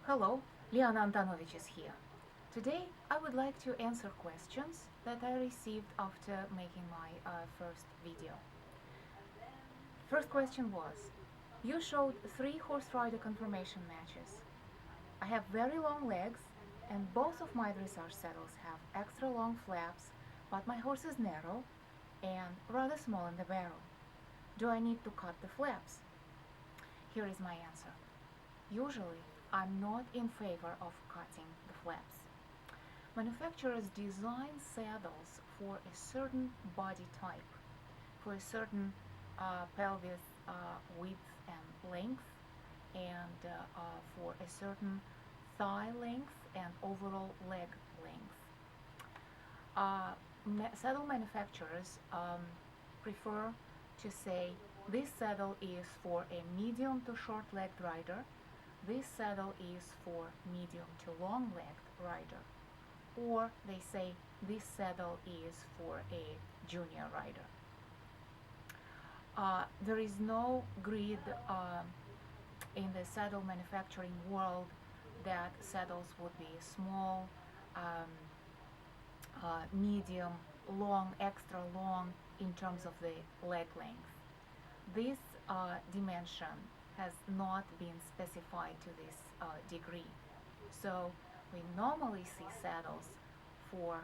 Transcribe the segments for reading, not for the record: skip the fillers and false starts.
Hello, Liana Antonovich is here. Today I would like to answer questions that I received after making my first video. First question was, you showed 3 horse rider conformation matches. I have very long legs and both of my dressage saddles have extra long flaps, but my horse is narrow and rather small in the barrel. Do I need to cut the flaps? Here is my answer. Usually, I'm not in favor of cutting the flaps. Manufacturers design saddles for a certain body type, for a certain pelvis width and length, and for a certain thigh length and overall leg length. Saddle manufacturers prefer to say this saddle is for a medium to short-legged rider, this saddle is for medium to long-legged rider, or they say this saddle is for a junior rider. There is no grid in the saddle manufacturing world that saddles would be small, medium, long, extra long in terms of the leg length. This dimension has not been specified to this degree. So we normally see saddles for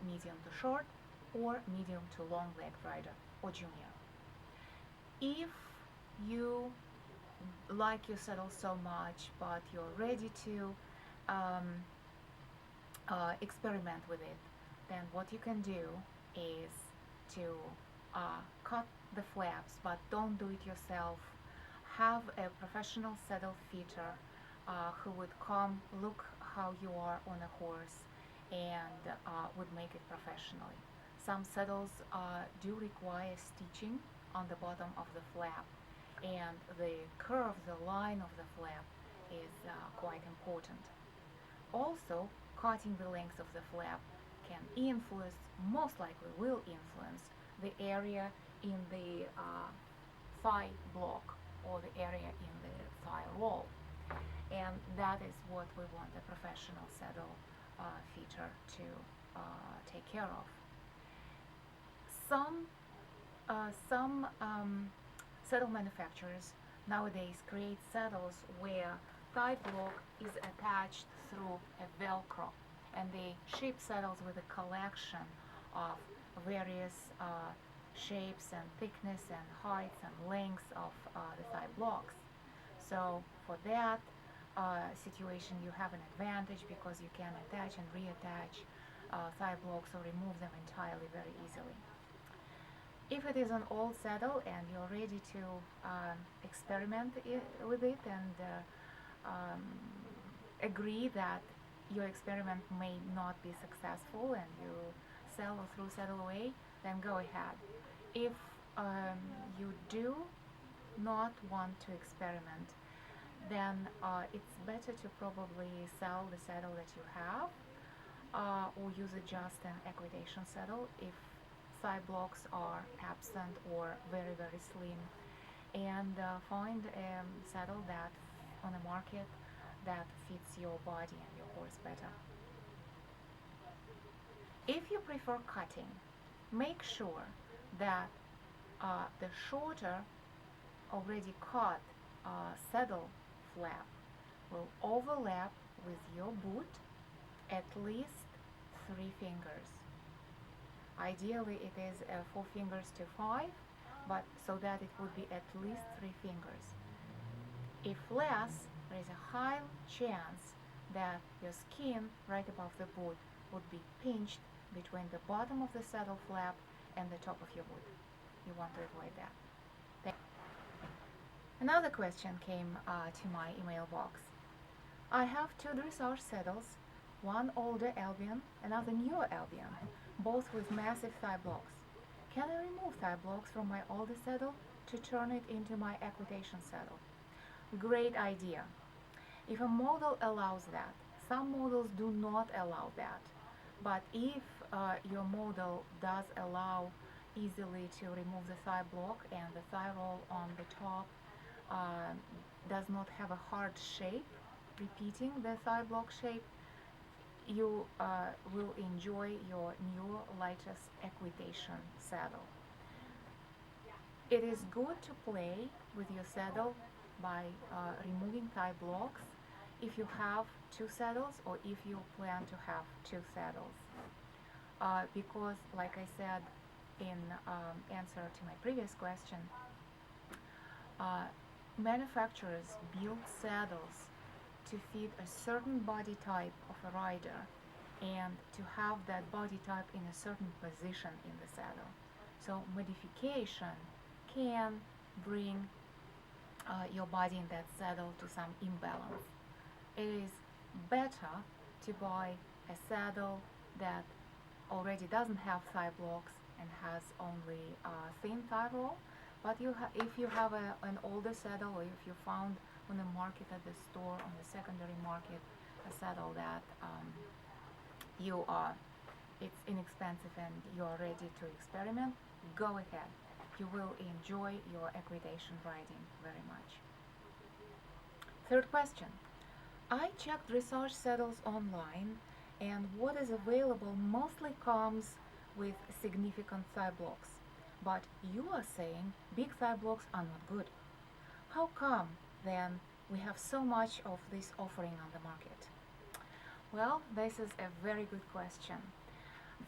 medium to short or medium to long legged rider or junior. If you like your saddle so much but you're ready to experiment with it, then what you can do is to cut the flaps, but don't do it yourself. Have a professional saddle fitter who would come look how you are on a horse and would make it professionally. Some saddles do require stitching on the bottom of the flap, and the curve, the line of the flap is quite important. Also, cutting the length of the flap can influence, most likely will influence, the area in the thigh block or the area in the thigh roll. And that is what we want a professional saddle fitter to take care of. Some saddle manufacturers nowadays create saddles where thigh block is attached through a Velcro, and they ship saddles with a collection of various shapes and thickness and heights and lengths of the thigh blocks. So for that situation you have an advantage because you can attach and reattach thigh blocks or remove them entirely very easily. If it is an old saddle and you're ready to experiment with it and agree that your experiment may not be successful and you sell or throw saddle away, then go ahead. If you do not want to experiment, then it's better to probably sell the saddle that you have or use just an equitation saddle if thigh blocks are absent or very slim, and find a saddle that on the market that fits your body and your horse better. If you prefer cutting, make sure that the shorter already cut saddle flap will overlap with your boot at least 3 fingers. Ideally it is 4 fingers to 5, but so that it would be at least 3 fingers. If less, there is a high chance that your skin right above the boot would be pinched between the bottom of the saddle flap and the top of your boot. You want to avoid that. Another question came to my email box. I have 2 dressage saddles, one older Albion, another newer Albion, both with massive thigh blocks. Can I remove thigh blocks from my older saddle to turn it into my equitation saddle? Great idea. If a model allows that, some models do not allow that. But if your model does allow easily to remove the thigh block and the thigh roll on the top does not have a hard shape, repeating the thigh block shape, you will enjoy your new latest equitation saddle. It is good to play with your saddle by removing thigh blocks if you have two saddles or if you plan to have two saddles. Because, like I said in answer to my previous question, manufacturers build saddles to fit a certain body type of a rider and to have that body type in a certain position in the saddle. So modification can bring your body in that saddle to some imbalance. It is better to buy a saddle that already doesn't have thigh blocks and has only thin thigh roll. But if you have an older saddle, or if you found on the market at the store, on the secondary market, a saddle that it's inexpensive and you are ready to experiment, go ahead. You will enjoy your equitation riding very much. Third question. I checked dressage saddles online, and what is available mostly comes with significant thigh blocks. But you are saying big thigh blocks are not good. How come, then, we have so much of this offering on the market? Well, this is a very good question.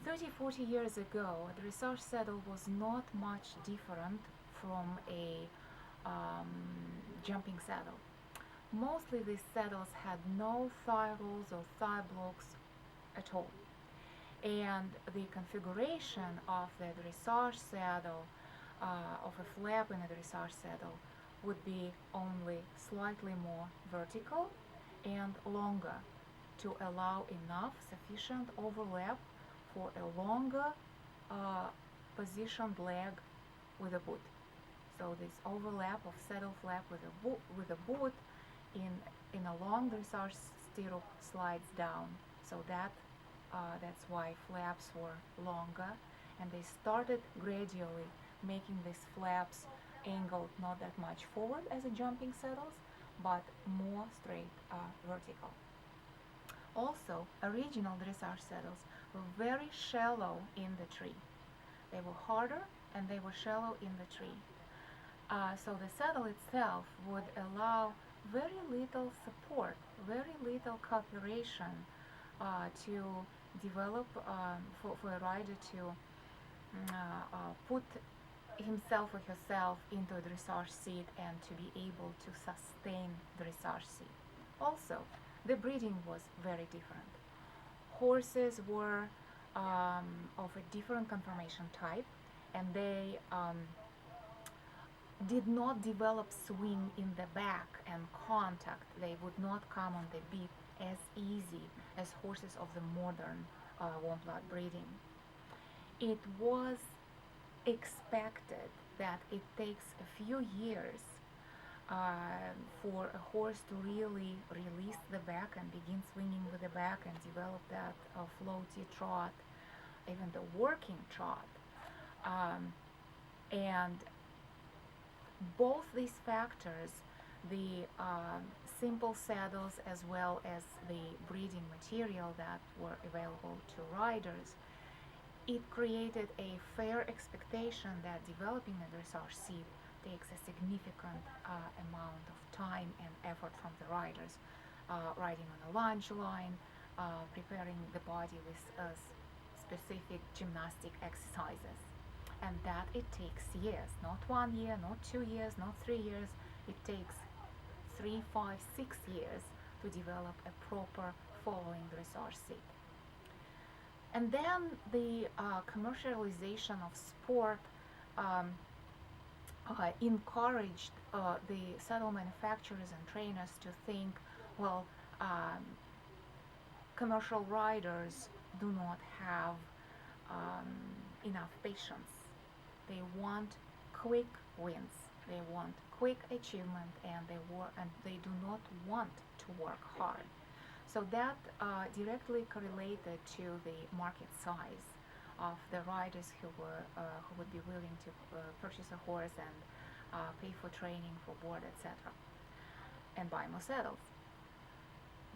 30-40 years ago, a dressage saddle was not much different from a jumping saddle. Mostly these saddles had no thigh rolls or thigh blocks at all. And the configuration of the dressage saddle, of a flap in a dressage saddle, would be only slightly more vertical and longer to allow enough sufficient overlap for a longer positioned leg with a boot. So this overlap of saddle flap with a boot in a long dressage stirrup slides down. So that's why flaps were longer, and they started gradually making these flaps angled not that much forward as a jumping saddles, but more straight vertical. Also, original dressage saddles were very shallow in the tree. They were harder and they were shallow in the tree. So the saddle itself would allow very little support, very little cooperation to develop for a rider to put himself or herself into a dressage seat and to be able to sustain the dressage seat. Also, the breeding was very different. Horses were of a different conformation type, and they did not develop swing in the back and contact. They would not come on the bit as easy as horses of the modern warm blood breeding. It was expected that it takes a few years for a horse to really release the back and begin swinging with the back and develop that floaty trot, even the working trot. And both these factors, the simple saddles as well as the breeding material that were available to riders, it created a fair expectation that developing a dressage seat takes a significant amount of time and effort from the riders, riding on a lunge line, preparing the body with specific gymnastic exercises. And that it takes years, not 1 year, not 2 years, not 3 years. It takes 3, 5, 6 years to develop a proper following dressage seat. And then the commercialization of sport encouraged the saddle manufacturers and trainers to think, well, commercial riders do not have enough patience. They want quick wins. They want quick achievement, and they do not want to work hard. So that directly correlated to the market size of the riders who would be willing to purchase a horse and pay for training, for board, etc., and buy more saddles.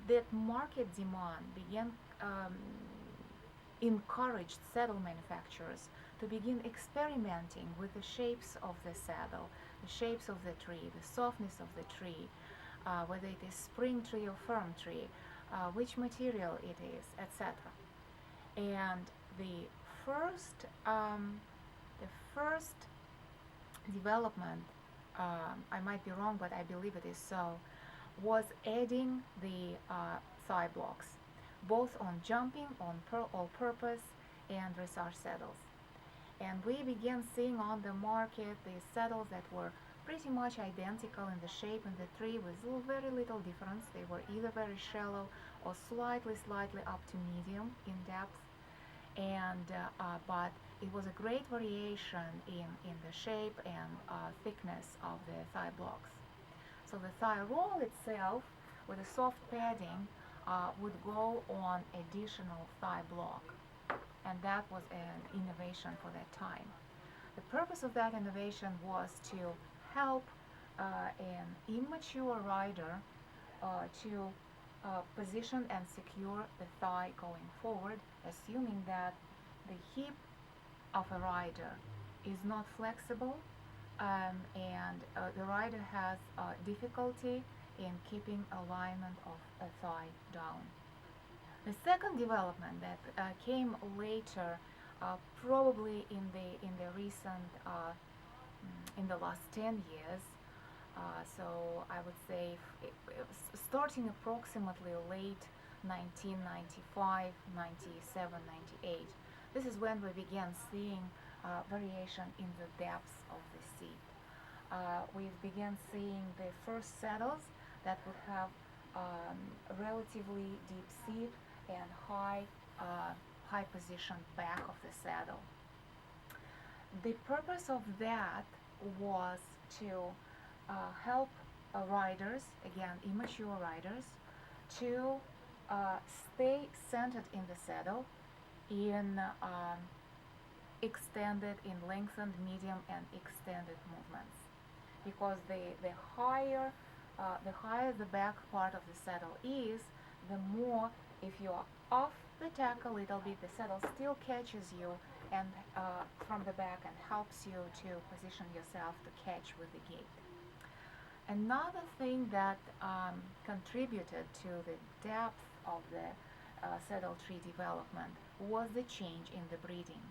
that market demand began encouraged saddle manufacturers to begin experimenting with the shapes of the saddle, the shapes of the tree, the softness of the tree, whether it is spring tree or firm tree, which material it is, etc. And the first, the first development, I might be wrong, but I believe it is so, was adding the thigh blocks, both on jumping, on all-purpose, and dressage saddles. And we began seeing on the market these saddles that were pretty much identical in the shape and the tree with very little difference. They were either very shallow or slightly up to medium in depth, and but it was a great variation in the shape and thickness of the thigh blocks. So the thigh roll itself, with a soft padding, would go on additional thigh block, and that was an innovation for that time. The purpose of that innovation was to help an immature rider to position and secure the thigh going forward, assuming that the hip of a rider is not flexible, and the rider has difficulty in keeping alignment of a thigh down. The second development that came later, probably in the recent in the last 10 years, so I would say starting approximately late 1995, 97, 98. This is when we began seeing variation in the depths of the seat. We began seeing the first saddles that would have relatively deep seat and high positioned back of the saddle. The purpose of that was to help riders, again immature riders, to stay centered in the saddle in extended, in lengthened, medium, and extended movements, because the higher the back part of the saddle is, the more, if you are off the tack a little bit, the saddle still catches you and from the back and helps you to position yourself to catch with the gait. Another thing that contributed to the depth of the saddle tree development was the change in the breeding.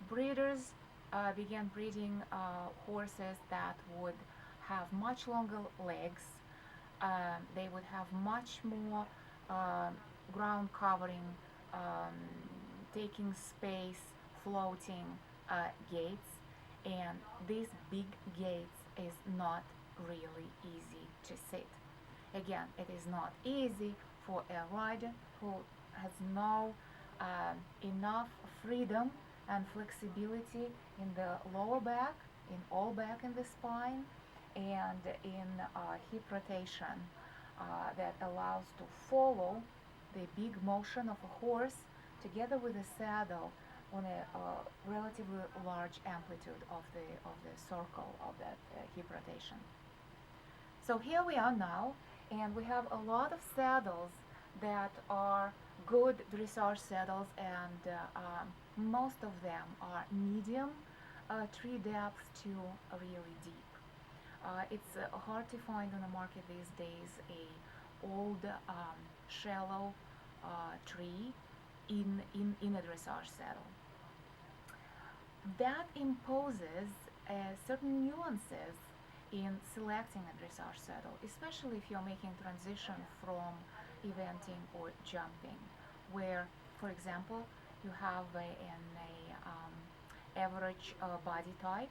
Breeders began breeding horses that would have much longer legs. They would have much more ground covering, taking space, floating gaits, and these big gaits is not really easy to sit. Again, it is not easy for a rider who has no enough freedom and flexibility in the lower back, in all back in the spine, and in hip rotation that allows to follow the big motion of a horse together with the saddle on a relatively large amplitude of the circle of that hip rotation. So here we are now, and we have a lot of saddles that are good dressage saddles, and most of them are medium tree depth to really deep. It's hard to find on the market these days a old shallow tree in a dressage saddle. That imposes certain nuances in selecting a dressage saddle, especially if you're making transition from eventing or jumping, where, for example, you have an average body type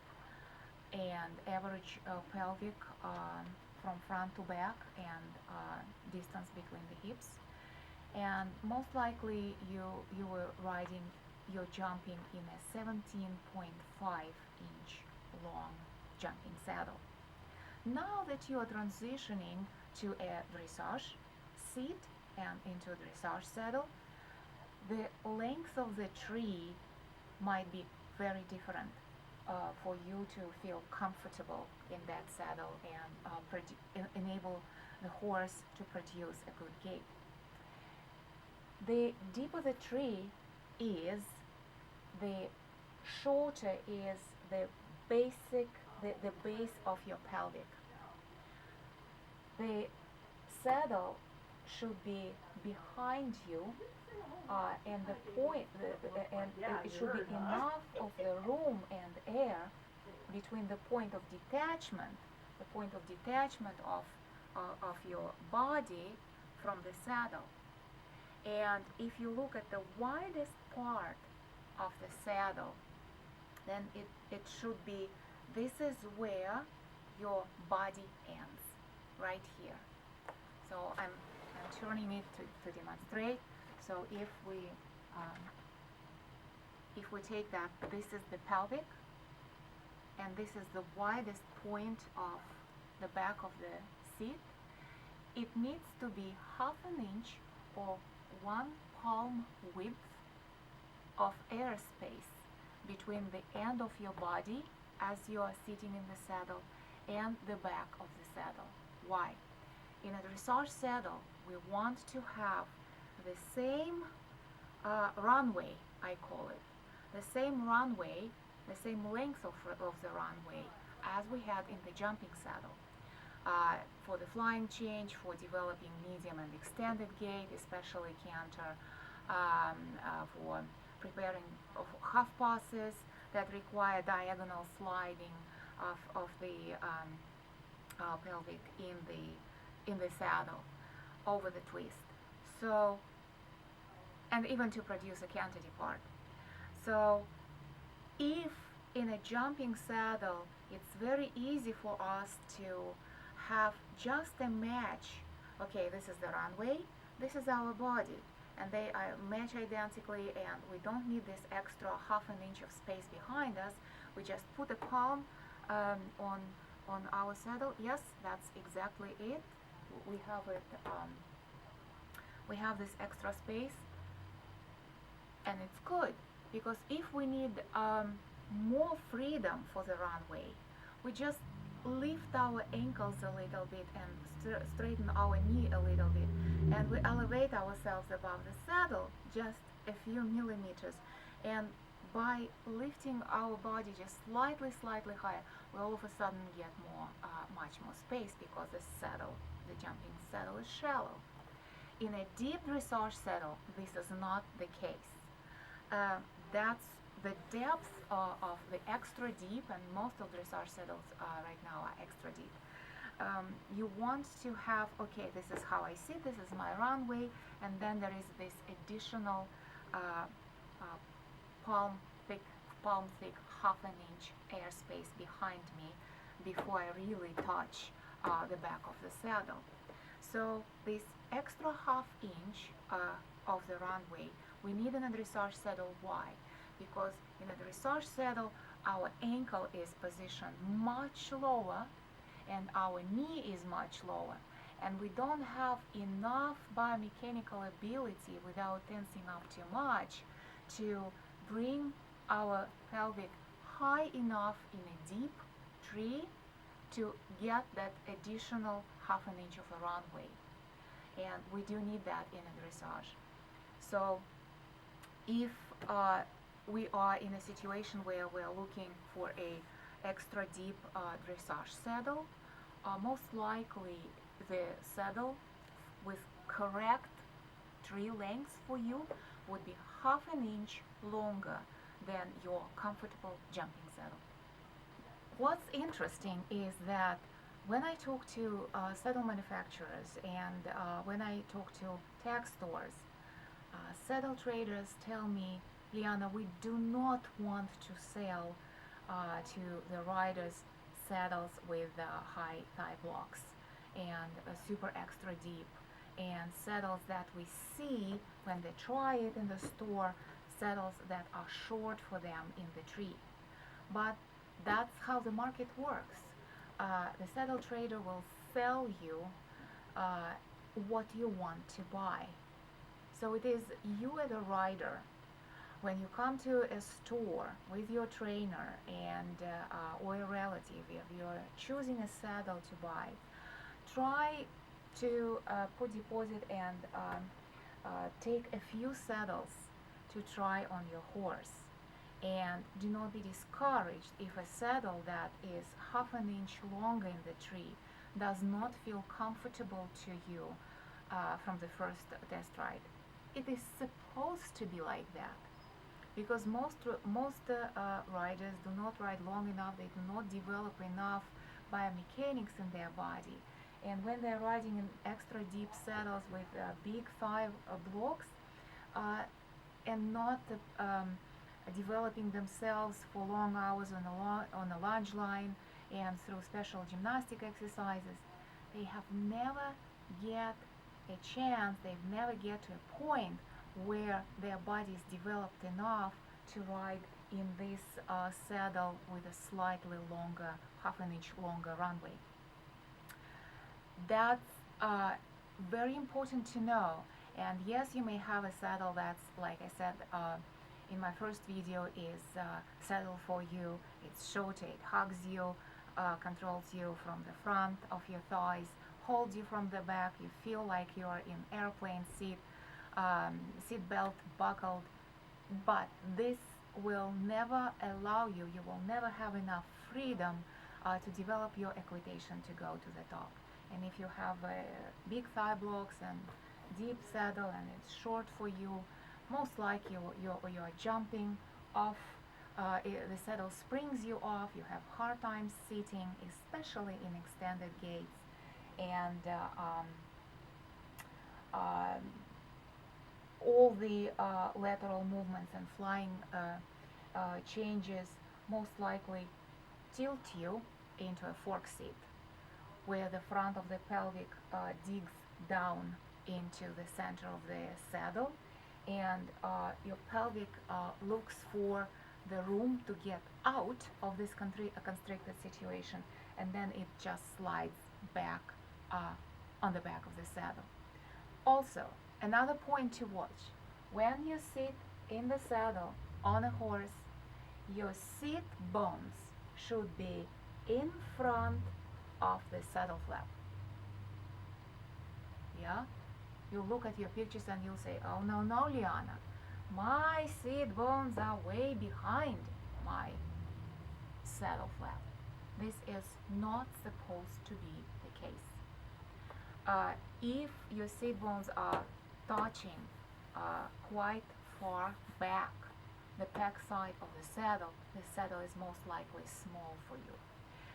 and average pelvic from front to back and distance between the hips, and most likely you were riding, you're jumping in a 17.5-inch long jumping saddle. Now that you are transitioning to a dressage seat and into a dressage saddle, the length of the tree might be very different for you to feel comfortable in that saddle and enable the horse to produce a good gait. The deeper the tree is, the shorter is the basic, the base of your pelvic. The saddle should be behind you, and the point, and it should be enough of the room and air between the point of detachment, of your body from the saddle. And if you look at the widest part of the saddle, then it should be, this is where your body ends, right here. So I'm turning it to demonstrate. So if we take that, this is the pelvic, and this is the widest point of the back of the seat. It needs to be half an inch or 1 palm width of airspace between the end of your body as you are sitting in the saddle and the back of the saddle. Why? In a dressage saddle, we want to have the same runway, I call it, the same runway, the same length of the runway as we had in the jumping saddle. For the flying change, for developing medium and extended gait, especially canter, for preparing half passes that require diagonal sliding of the pelvic in the saddle over the twist. So, and even to produce a canter depart. So, if in a jumping saddle, it's very easy for us to have just a match. Okay, this is the runway, this is our body, and they match identically, and we don't need this extra half an inch of space behind us. We just put a palm on our saddle. Yes, that's exactly it. We have it. We have this extra space, and it's good, because if we need more freedom for the runway, we just lift our ankles a little bit and straighten our knee a little bit, and we elevate ourselves above the saddle just a few millimeters, and by lifting our body just slightly higher, we all of a sudden get much more space, because the jumping saddle is shallow. In a deep dressage saddle, this is not the case. That's the depth of the extra deep, and most of dressage saddles right now are extra deep. You want to have, okay, this is how I sit, this is my runway, and then there is this additional palm thick half an inch airspace behind me before I really touch the back of the saddle. So this extra half inch of the runway we need in a dressage saddle. Why? Because in a dressage saddle, our ankle is positioned much lower and our knee is much lower, and we don't have enough biomechanical ability without tensing up too much to bring our pelvic high enough in a deep tree to get that additional half an inch of a runway. And we do need that in a dressage. So if we are in a situation where we are looking for a extra deep dressage saddle, most likely the saddle with correct tree length for you would be half an inch longer than your comfortable jumping saddle. What's interesting is that when I talk to saddle manufacturers and when I talk to tag stores, saddle traders tell me, Liana, we do not want to sell to the riders saddles with high thigh blocks and super extra deep, and saddles that we see when they try it in the store, saddles that are short for them in the tree. But that's how the market works. The saddle trader will sell you what you want to buy. So it is you as a rider, when you come to a store with your trainer and or a relative, if you're choosing a saddle to buy, try to put deposit and take a few saddles to try on your horse, and do not be discouraged if a saddle that is half an inch longer in the tree does not feel comfortable to you from the first test ride. It is supposed to be like that because most riders do not ride long enough. They do not develop enough biomechanics in their body, and when they're riding in extra deep saddles with big thigh blocks and not developing themselves for long hours on a lunge line and through special gymnastic exercises, they have never get a chance, they've never get to a point where their body is developed enough to ride in this saddle with a slightly longer, half an inch longer runway. That's very important to know. And yes, you may have a saddle that's, like I said in my first video, is saddle for you. It's shorter, it hugs you, controls you from the front of your thighs, holds you from the back. You feel like you're in airplane seat, seat belt buckled. But this will never allow you, you will never have enough freedom to develop your equitation to go to the top. And if you have big thigh blocks and deep saddle and it's short for you, most likely you're jumping off, the saddle springs you off, you have hard time sitting, especially in extended gaits, and all the lateral movements and flying changes most likely tilt you into a fork seat, where the front of the pelvic digs down into the center of the saddle, and your pelvic looks for the room to get out of this constricted situation, and then it just slides back on the back of the saddle. Also, another point to watch: when you sit in the saddle on a horse, your seat bones should be in front of the saddle flap. Yeah? You look at your pictures and you'll say, oh no, Liana, my seat bones are way behind my saddle flap. This is not supposed to be the case. If your seat bones are touching quite far back the back side of the saddle is most likely small for you.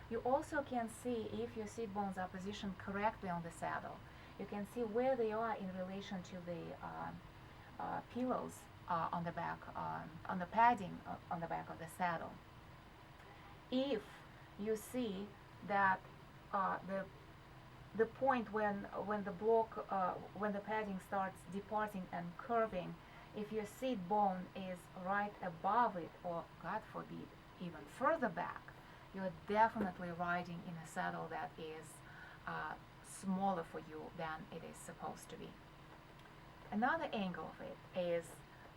You also can see if your seat bones are positioned correctly on the saddle. You can see where they are in relation to the pillows on the back, on the padding on the back of the saddle. If you see that the point when the block, when the padding starts departing and curving, if your seat bone is right above it, or God forbid, even further back, you're definitely riding in a saddle that is smaller for you than it is supposed to be. Another angle of it is,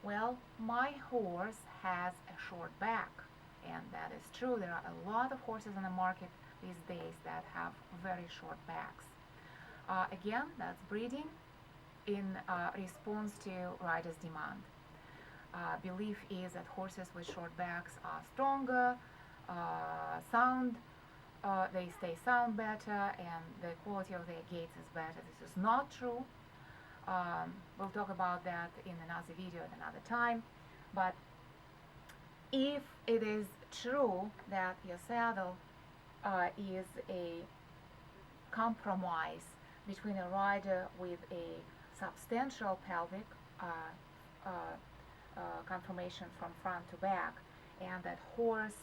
well, my horse has a short back, and that is true. There are a lot of horses on the market these days that have very short backs. Again, that's breeding in response to riders' demand. Belief is that horses with short backs are stronger, sound, they stay sound better, and the quality of their gaits is better. This is not true. We'll talk about that in another video at another time. But if it is true that your saddle is a compromise between a rider with a substantial pelvic conformation from front to back, and that horse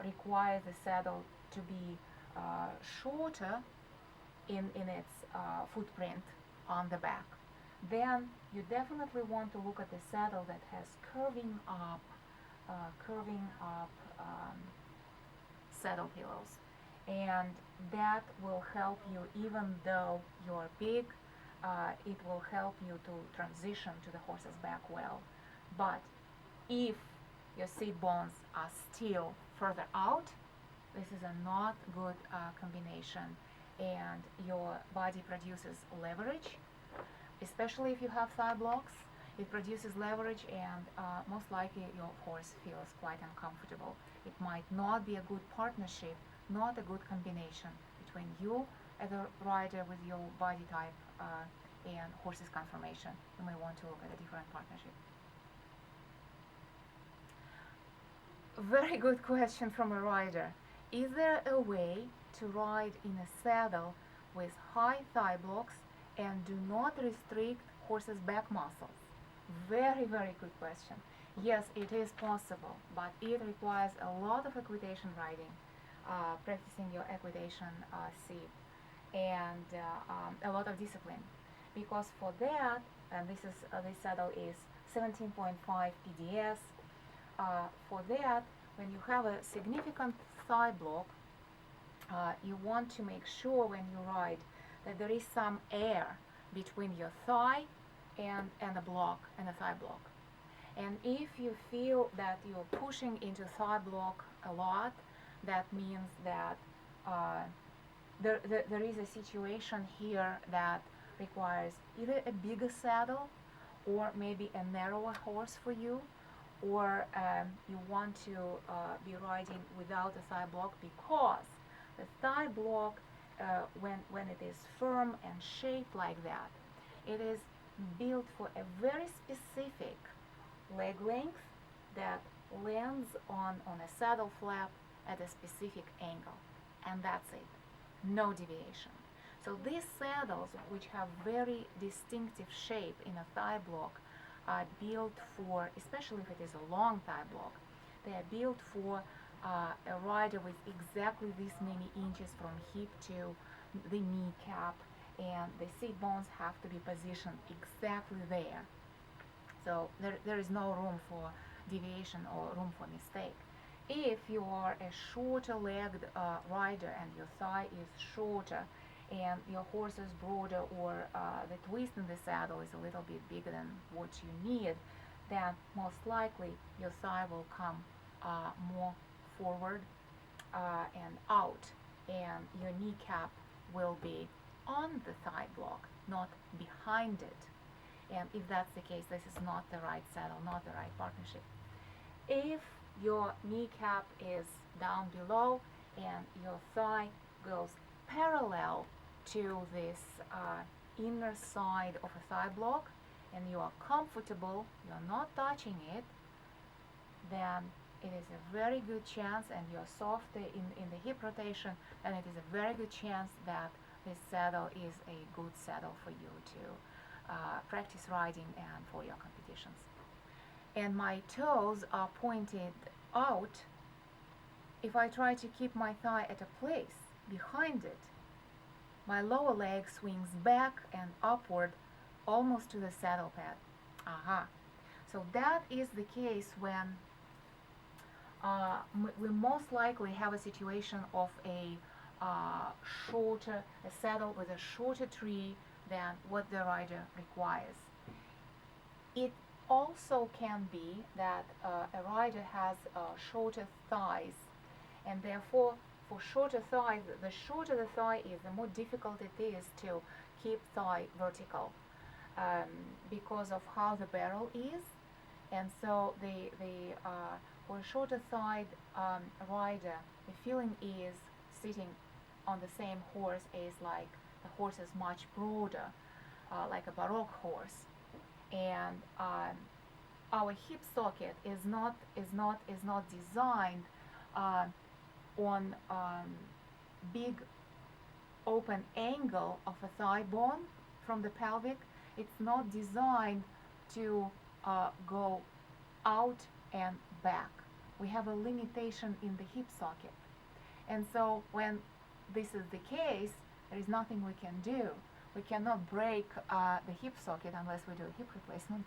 requires the saddle to be shorter in its footprint on the back, then you definitely want to look at the saddle that has curving up saddle pillows, and that will help you. Even though you're big, it will help you to transition to the horse's back well. But if your seat bones are still further out, this is a not good combination, and your body produces leverage. especially if you have thigh blocks. It produces leverage, and most likely your horse feels quite uncomfortable. It might not be a good partnership, not a good combination between you as a rider with your body type and horse's conformation. You may want to look at a different partnership. Very good question from a rider. Is there a way to ride in a saddle with high thigh blocks and do not restrict horse's back muscles? Very, very good question. Yes, it is possible, but it requires a lot of equitation riding, practicing your equitation seat, and a lot of discipline. Because for that, and this saddle is 17.5 PDS. For that, when you have a significant thigh block, you want to make sure when you ride that there is some air between your thigh and a block and a thigh block. And if you feel that you're pushing into thigh block a lot, that means that there is a situation here that requires either a bigger saddle or maybe a narrower horse for you, or you want to be riding without a thigh block, because the thigh block, when it is firm and shaped like that, it is built for a very specific leg length that lands on a saddle flap at a specific angle, and that's it, no deviation. So these saddles, which have very distinctive shape in a thigh block, are built for, especially if it is a long thigh block, they are built for a rider with exactly this many inches from hip to the kneecap, and the seat bones have to be positioned exactly there. So there is no room for deviation or room for mistake. If you are a shorter legged rider and your thigh is shorter and your horse is broader, or the twist in the saddle is a little bit bigger than what you need, then most likely your thigh will come more forward and out, and your kneecap will be on the thigh block, not behind it. And if that's the case, this is not the right saddle, not the right partnership. If your kneecap is down below and your thigh goes parallel to this inner side of a thigh block, and you are comfortable, you're not touching it, then it is a very good chance, and you're soft in the hip rotation, and it is a very good chance that this saddle is a good saddle for you to practice riding and for your competitions. And my toes are pointed out. If I try to keep my thigh at a place behind it, my lower leg swings back and upward almost to the saddle pad. Aha. So that is the case when we most likely have a situation of a saddle with a shorter tree than what the rider requires. It also can be that a rider has shorter thighs, and therefore for shorter thighs, the shorter the thigh is, the more difficult it is to keep thigh vertical because of how the barrel is. And so for a shorter thighed rider, the feeling is sitting on the same horse is like the horse is much broader, like a Baroque horse. And our hip socket is not designed on big open angle of a thigh bone from the pelvic. It's not designed to go out and back. We have a limitation in the hip socket. And so when this is the case, there is nothing we can do. We cannot break the hip socket unless we do a hip replacement.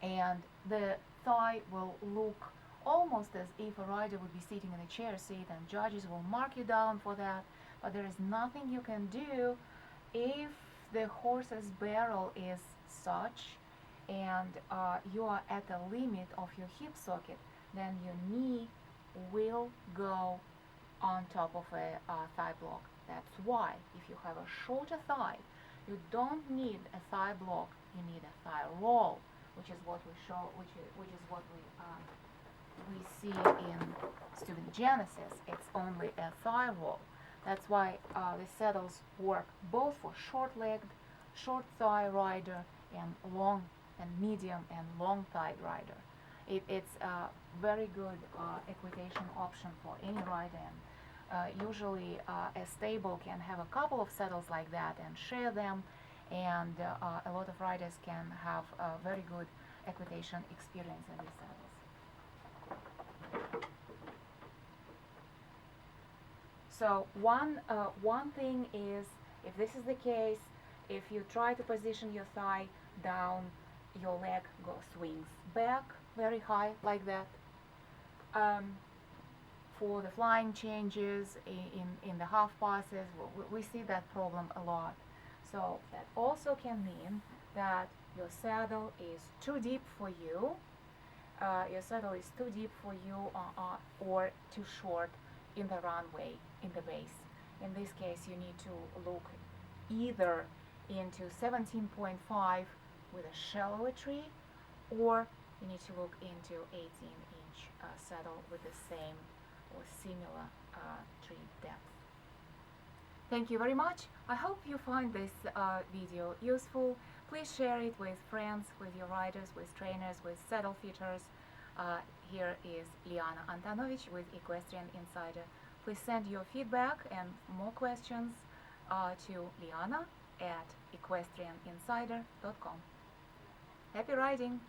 And the thigh will look almost as if a rider would be sitting in a chair seat, and judges will mark you down for that. But there is nothing you can do if the horse's barrel is such and you are at the limit of your hip socket, then your knee will go on top of a thigh block. That's why if you have a shorter thigh, You don't need a thigh block, you need a thigh roll, which is what we show, which is what we see in student Genesis. It's only a thigh roll. That's why the saddles work both for short-legged, short thigh rider and long and medium and long thigh rider. It's a very good equitation option for any rider, and usually a stable can have a couple of saddles like that and share them, and a lot of riders can have a very good equitation experience in these saddles. So one thing is, if this is the case, if you try to position your thigh down, your leg swings back very high like that. For the flying changes in the half passes, we see that problem a lot. So that also can mean that your saddle is too deep for you. Your saddle is too deep for you or too short in the runway, in the base. In this case, you need to look either into 17.5 with a shallower tree, or you need to look into 18-inch saddle with the same or similar tree depth. Thank you very much. I hope you find this video useful. Please share it with friends, with your riders, with trainers, with saddle fitters. Here is Liana Antanovich with Equestrian Insider. Please send your feedback and more questions to Liana at equestrianinsider.com. Happy riding!